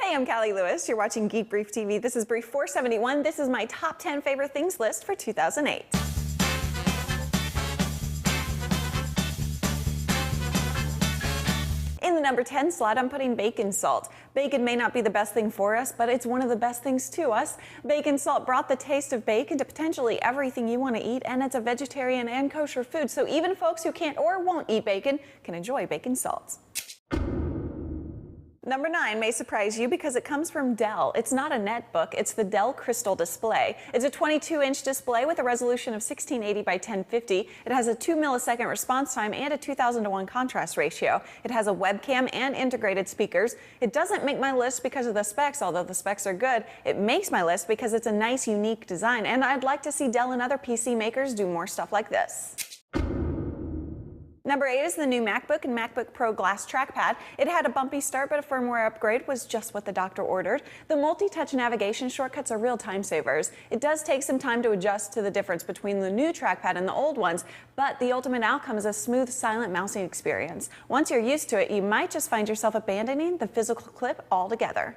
Hey, I'm Callie Lewis. You're watching Geek Brief TV. This is Brief 471. This is my top 10 favorite things list for 2008. In the number 10 slot, I'm putting bacon salt. Bacon may not be the best thing for us, but it's one of the best things to us. Bacon salt brought the taste of bacon to potentially everything you want to eat, and it's a vegetarian and kosher food, so even folks who can't or won't eat bacon can enjoy bacon salt. Number 9 may surprise you because it comes from Dell. It's not a netbook, it's the Dell Crystal display. It's a 22-inch display with a resolution of 1680 by 1050. It has a 2-millisecond response time and a 2000:1 contrast ratio. It has a webcam and integrated speakers. It doesn't make my list because of the specs, although the specs are good. It makes my list because it's a nice, unique design, and I'd like to see Dell and other PC makers do more stuff like this. Number 8 is the new MacBook and MacBook Pro Glass Trackpad. It had a bumpy start, but a firmware upgrade was just what the doctor ordered. The multi-touch navigation shortcuts are real time savers. It does take some time to adjust to the difference between the new trackpad and the old ones, but the ultimate outcome is a smooth, silent mousing experience. Once you're used to it, you might just find yourself abandoning the physical clip altogether.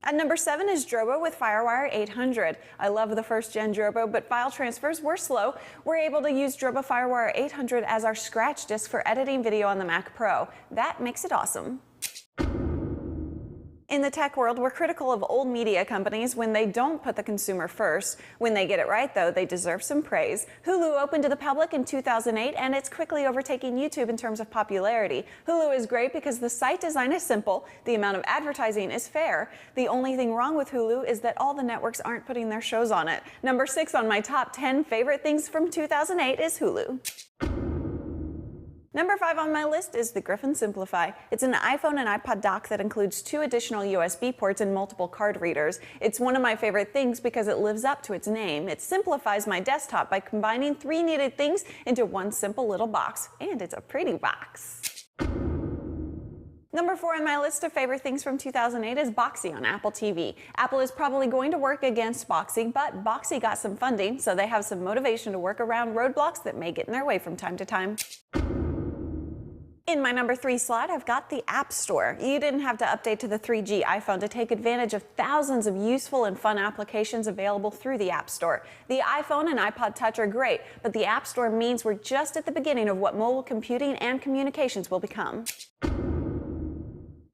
At number 7 is Drobo with Firewire 800. I love the first-gen Drobo, but file transfers were slow. We're able to use Drobo Firewire 800 as our scratch disk for editing video on the Mac Pro. That makes it awesome. In the tech world, we're critical of old media companies when they don't put the consumer first. When they get it right, though, they deserve some praise. Hulu opened to the public in 2008, and it's quickly overtaking YouTube in terms of popularity. Hulu is great because the site design is simple, the amount of advertising is fair. The only thing wrong with Hulu is that all the networks aren't putting their shows on it. Number 6 on my top 10 favorite things from 2008 is Hulu. Number 5 on my list is the Griffin Simplify. It's an iPhone and iPod dock that includes 2 additional USB ports and multiple card readers. It's one of my favorite things because it lives up to its name. It simplifies my desktop by combining 3 needed things into one simple little box. And it's a pretty box. Number 4 on my list of favorite things from 2008 is Boxee on Apple TV. Apple is probably going to work against Boxee, but Boxee got some funding, so they have some motivation to work around roadblocks that may get in their way from time to time. In my number 3 slot, I've got the App Store. You didn't have to update to the 3G iPhone to take advantage of thousands of useful and fun applications available through the App Store. The iPhone and iPod Touch are great, but the App Store means we're just at the beginning of what mobile computing and communications will become.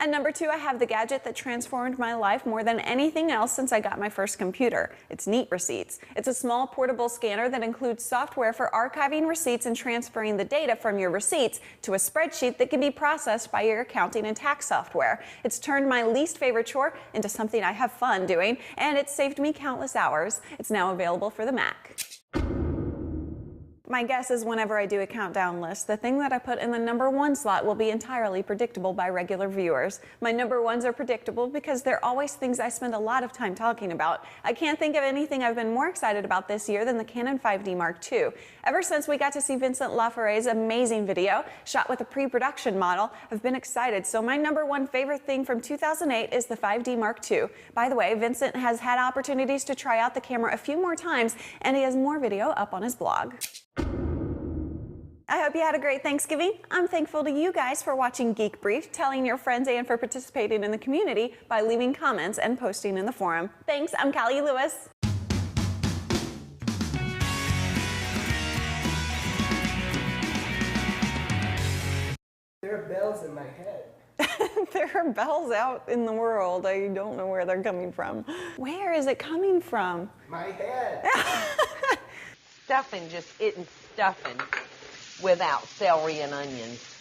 At number 2, I have the gadget that transformed my life more than anything else since I got my first computer. It's Neat Receipts. It's a small portable scanner that includes software for archiving receipts and transferring the data from your receipts to a spreadsheet that can be processed by your accounting and tax software. It's turned my least favorite chore into something I have fun doing, and it's saved me countless hours. It's now available for the Mac. My guess is whenever I do a countdown list, the thing that I put in the number 1 slot will be entirely predictable by regular viewers. My number 1s are predictable because they're always things I spend a lot of time talking about. I can't think of anything I've been more excited about this year than the Canon 5D Mark II. Ever since we got to see Vincent Laforet's amazing video, shot with a pre-production model, I've been excited, so my number 1 favorite thing from 2008 is the 5D Mark II. By the way, Vincent has had opportunities to try out the camera a few more times, and he has more video up on his blog. I hope you had a great Thanksgiving. I'm thankful to you guys for watching Geek Brief, telling your friends, and for participating in the community by leaving comments and posting in the forum. Thanks, I'm Callie Lewis. There are bells in my head. There are bells out in the world. I don't know where they're coming from. Where is it coming from? My head. Stuffing just isn't stuffing without celery and onions.